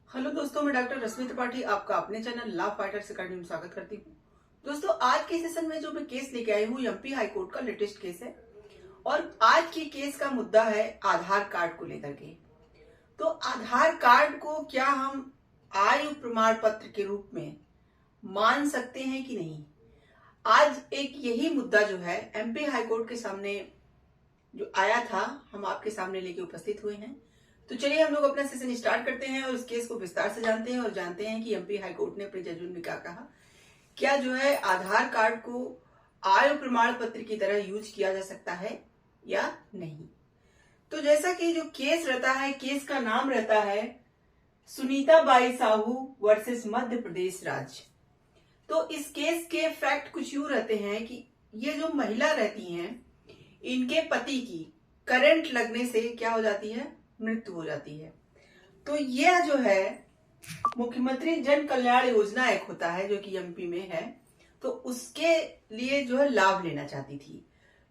Hello दोस्तों, मैं doctor रश्मि त्रिपाठी आपका अपने चैनल लव फाइटर्स अकेडमी में स्वागत करती हूँ। दोस्तों, आज के सेशन में जो मैं केस लेके आई हूँ एमपी हाई कोर्ट का लेटेस्ट केस है और आज की केस का मुद्दा है आधार कार्ड को लेकर के। तो आधार कार्ड को क्या हम आयु प्रमाण पत्र के रूप में मान सकते हैं कि नहीं, आज एक यही मुद्दा जो है एमपी हाई कोर्ट के सामने जो आया था, हम आपके सामने लेके उपस्थित हुए हैं। तो चलिए हम लोग अपना सेशन स्टार्ट करते हैं और इस केस को विस्तार से जानते हैं और जानते हैं कि एमपी हाई कोर्ट ने अपने जजमेंट में क्या कहा। क्या जो है आधार कार्ड को आयु प्रमाण पत्र की तरह यूज किया जा सकता है या नहीं। तो जैसा कि जो केस रहता है, केस का नाम रहता है सुनीता बाई साहू वर्सेस मध्य प्रदेश राज्य। तो इस केस के फैक्ट कुछ यूं रहते हैं कि ये जो महिला रहती हैं, इनके पति की करंट लगने से क्या हो जाती है, मृत्यु हो जाती है। तो यह जो है मुख्यमंत्री जन कल्याण योजना एक होता है जो कि एमपी में है, तो उसके लिए जो है लाभ लेना चाहती थी।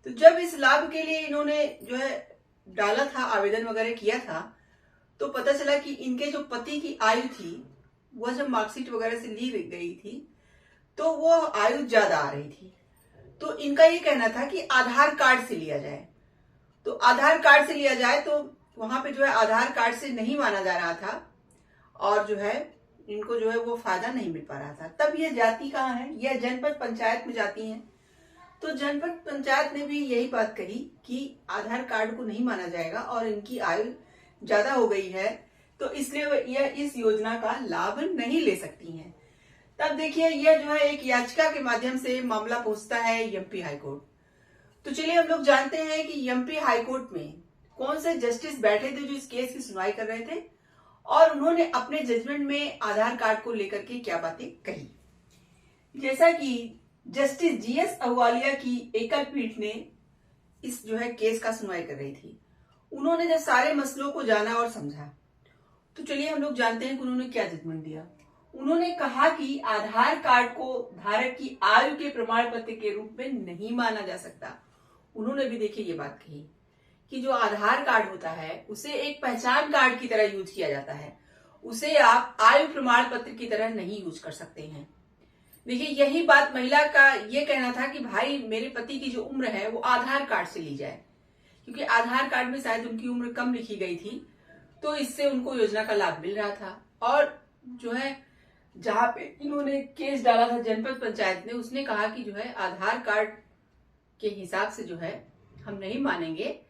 तो जब इस लाभ के लिए इन्होंने जो है डाला था, आवेदन वगैरह किया था, तो पता चला कि इनके जो पति की आयु थी वह जब मार्कशीट वगैरह से ली गई थी तो वो आयु ज्यादा आ रही थी। तो इनका ये कहना था कि आधार कार्ड से लिया जाए। तो आधार कार्ड से लिया जाए तो वहां पे जो है आधार कार्ड से नहीं माना जा रहा था और जो है इनको जो है वो फायदा नहीं मिल पा रहा था। तब ये जाती कहाँ है, यह जनपद पंचायत में जाती हैं। तो जनपद पंचायत ने भी यही बात कही कि आधार कार्ड को नहीं माना जाएगा और इनकी आयु ज्यादा हो गई है, तो इसलिए यह इस योजना का लाभ नहीं ले सकती हैं। तब देखिए यह जो है एक याचिका के माध्यम से मामला पहुंचता है एमपी हाईकोर्ट। तो चलिए हम लोग जानते हैं कि एमपी हाईकोर्ट में कौन से जस्टिस बैठे थे जो इस केस की सुनवाई कर रहे थे और उन्होंने अपने जजमेंट में आधार कार्ड को लेकर के क्या बातें कही। जैसा कि जस्टिस जीएस अहलुवालिया की एकल पीठ ने इस जो है केस का सुनवाई कर रही थी, उन्होंने जब सारे मसलों को जाना और समझा, तो चलिए हम लोग जानते हैं कि उन्होंने क्या जजमेंट दिया। उन्होंने कहा कि आधार कार्ड को धारक की आयु के प्रमाण पत्र के रूप में नहीं माना जा सकता। उन्होंने भी देखिए ये बात कही कि जो आधार कार्ड होता है उसे एक पहचान कार्ड की तरह यूज किया जाता है, उसे आप आयु प्रमाण पत्र की तरह नहीं यूज कर सकते हैं। देखिए यही बात महिला का ये कहना था कि भाई मेरे पति की जो उम्र है वो आधार कार्ड से ली जाए, क्योंकि आधार कार्ड में शायद उनकी उम्र कम लिखी गई थी, तो इससे उनको योजना का लाभ मिल रहा था। और जो है जहां पे इन्होंने केस डाला था जनपद पंचायत ने, उसने कहा कि जो है आधार कार्ड के हिसाब से जो है हम नहीं मानेंगे,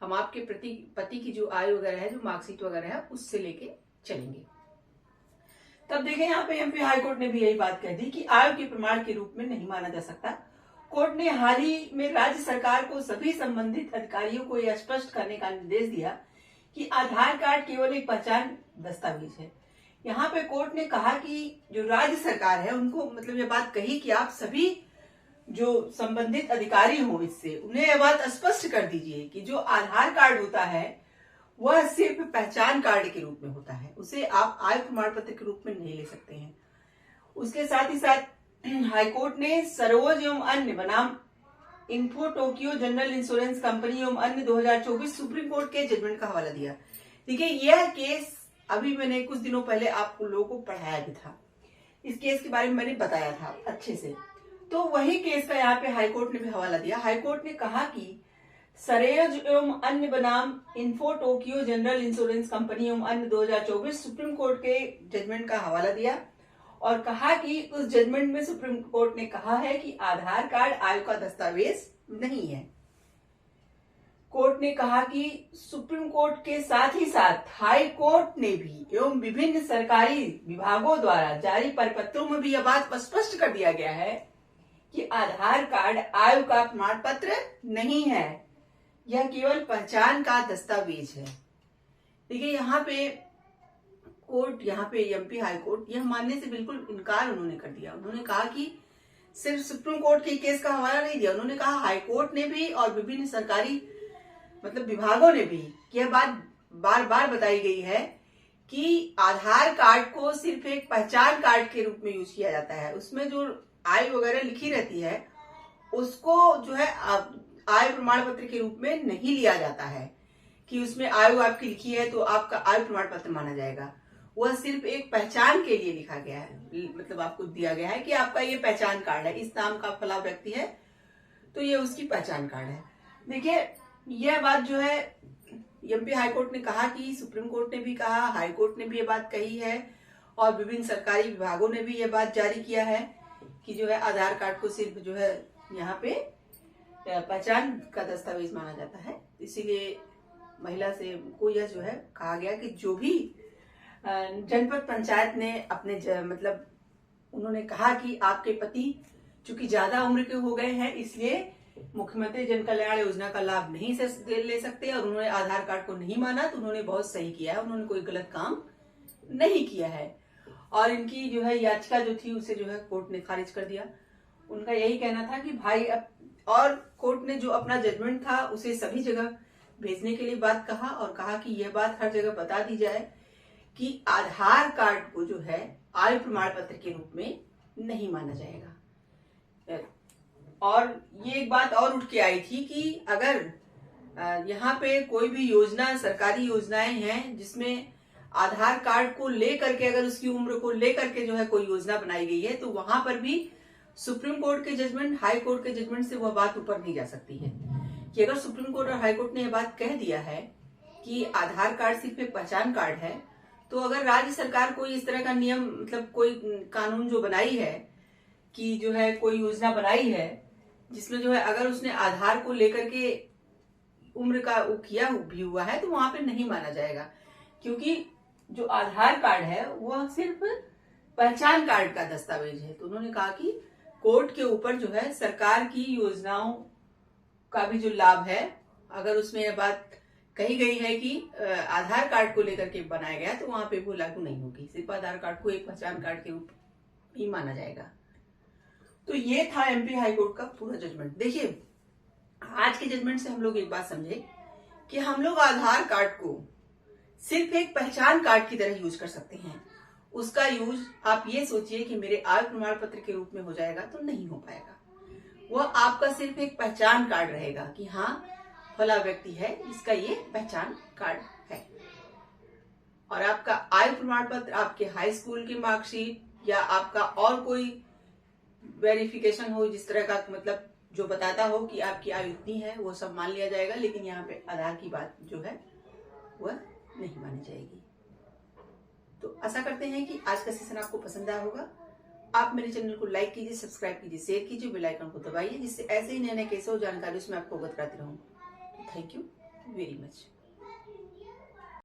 हम आपके पति की जो आयु वगैरह है, जो मार्कशीट वगैरह है, उससे लेके चलेंगे। तब देखें यहाँ पे एमपी हाईकोर्ट ने भी यही बात कह दी कि आयु के प्रमाण के रूप में नहीं माना जा सकता। कोर्ट ने हाल ही में राज्य सरकार को सभी संबंधित अधिकारियों को यह स्पष्ट करने का निर्देश दिया कि आधार कार्ड केवल एक पहचान दस्तावेज है। यहाँ पे कोर्ट ने कहा कि जो राज्य सरकार है उनको मतलब ये बात कही कि आप सभी जो संबंधित अधिकारी हो इससे उन्हें यह बात स्पष्ट कर दीजिए कि जो आधार कार्ड होता है वह सिर्फ पहचान कार्ड के रूप में होता है, उसे आप आयु प्रमाण पत्र के रूप में नहीं ले सकते हैं। उसके साथ ही साथ हाईकोर्ट ने सरोज एवं अन्य बनाम info Tokyo general insurance company एवं अन्य 2024 सुप्रीम कोर्ट के जजमेंट का हवाला दिया। देखिए यह केस अभी मैंने कुछ दिनों पहले आप लोगों को पढ़ाया भी था, इस केस के बारे में मैंने बताया था अच्छे से। तो वही केस का यहाँ पे हाईकोर्ट ने भी हवाला दिया। हाईकोर्ट ने कहा कि सरेज एवं अन्य बनाम info Tokyo general insurance company एवं अन्य 2024 सुप्रीम कोर्ट के जजमेंट का हवाला दिया और कहा कि उस जजमेंट में सुप्रीम कोर्ट ने कहा है कि आधार कार्ड आयु का दस्तावेज नहीं है। कोर्ट ने कहा कि सुप्रीम कोर्ट के साथ ही साथ हाई कोर्ट ने भी एवं विभिन्न सरकारी विभागों द्वारा जारी परिपत्रों में भी यह बात स्पष्ट कर दिया गया है कि आधार कार्ड आयु का प्रमाण पत्र नहीं है, यह केवल पहचान का दस्तावेज है। देखिए यहाँ पे कोर्ट, यहाँ पे एमपी हाई कोर्ट यह मानने से बिल्कुल इनकार उन्होंने कर दिया। उन्होंने कहा कि सिर्फ सुप्रीम कोर्ट के केस का हवाला नहीं दिया, उन्होंने कहा हाई कोर्ट ने भी और विभिन्न सरकारी मतलब विभागों ने भी यह बात बार बार बताई गई है कि आधार कार्ड को सिर्फ एक पहचान कार्ड के रूप में यूज किया जाता है, उसमें जो आयु वगैरह लिखी रहती है उसको जो है आयु प्रमाण पत्र के रूप में नहीं लिया जाता है कि उसमें आयु आपकी लिखी है तो आपका आयु प्रमाण पत्र माना जाएगा। वह सिर्फ एक पहचान के लिए लिखा गया है, मतलब आपको दिया गया है कि आपका ये पहचान कार्ड है, इस नाम का फला व्यक्ति है तो ये उसकी पहचान कार्ड है। देखिए यह बात जो है एमपी हाईकोर्ट ने कहा कि सुप्रीम कोर्ट ने भी कहा, हाईकोर्ट ने भी ये बात कही है और विभिन्न सरकारी विभागों ने भी ये बात जारी किया है कि जो है आधार कार्ड को सिर्फ जो है यहाँ पे पहचान का दस्तावेज माना जाता है। इसीलिए महिला से को यह जो है कहा गया कि जो भी जनपद पंचायत ने अपने मतलब उन्होंने कहा कि आपके पति चूंकि ज्यादा उम्र के हो गए हैं इसलिए मुख्यमंत्री जन कल्याण योजना का लाभ नहीं ले सकते और उन्होंने आधार कार्ड को नहीं माना, तो उन्होंने बहुत सही किया है, उन्होंने कोई गलत काम नहीं किया है। और इनकी जो है याचिका जो थी उसे जो है कोर्ट ने खारिज कर दिया। उनका यही कहना था कि भाई अब, और कोर्ट ने जो अपना जजमेंट था उसे सभी जगह भेजने के लिए बात कहा और कहा कि यह बात हर जगह बता दी जाए कि आधार कार्ड को जो है आयु प्रमाण पत्र के रूप में नहीं माना जाएगा। और ये एक बात और उठ के आई थी कि अगर यहाँ पे कोई भी योजना, सरकारी योजनाएं हैं जिसमें आधार कार्ड को लेकर के, अगर उसकी उम्र को लेकर के जो है कोई योजना बनाई गई है तो वहां पर भी सुप्रीम कोर्ट के जजमेंट, हाई कोर्ट के जजमेंट से वह बात ऊपर नहीं जा सकती है। कि अगर सुप्रीम कोर्ट और हाई कोर्ट ने यह बात कह दिया है कि आधार कार्ड सिर्फ एक पहचान कार्ड है, तो अगर राज्य सरकार कोई इस तरह का नियम, मतलब कोई कानून जो बनाई है कि जो है कोई योजना बनाई है जिसमें जो है अगर उसने आधार को लेकर के उम्र का किया भी हुआ है तो वहां पे नहीं माना जाएगा, क्योंकि जो आधार कार्ड है वह सिर्फ पहचान कार्ड का दस्तावेज है। तो उन्होंने कहा कि कोर्ट के ऊपर जो है सरकार की योजनाओं का भी जो लाभ है, अगर उसमें यह बात कही गई है कि आधार कार्ड को लेकर के बनाया गया तो वहां पे वो लागू नहीं होगी, सिर्फ आधार कार्ड को एक पहचान कार्ड के रूप ही माना जाएगा। तो ये था एमपी हाईकोर्ट का पूरा जजमेंट। देखिए आज के जजमेंट से हम लोग एक बात समझे कि हम लोग आधार कार्ड को सिर्फ एक पहचान कार्ड की तरह यूज कर सकते हैं। उसका यूज आप ये सोचिए कि मेरे आयु प्रमाण पत्र के रूप में हो जाएगा तो नहीं हो पाएगा। वह आपका सिर्फ एक पहचान कार्ड रहेगा कि हाँ फला व्यक्ति है, इसका ये पहचान कार्ड है। और आपका आयु प्रमाण पत्र, आपके हाई स्कूल की मार्कशीट या आपका और कोई वेरिफिकेशन हो जिस तरह का, मतलब जो बताता हो कि आपकी आयु इतनी है, वो सब मान लिया जाएगा, लेकिन यहाँ पे आधार की बात जो है वह नहीं मानी जाएगी। तो आशा करते हैं कि आज का सेशन आपको पसंद आया होगा। आप मेरे चैनल को लाइक कीजिए, सब्सक्राइब कीजिए, शेयर कीजिए, बेल आइकन को दबाइए, जिससे ऐसे ही नए नए केस और जानकारी उसमें आपको अवगत कराती रहूं। Thank you very much.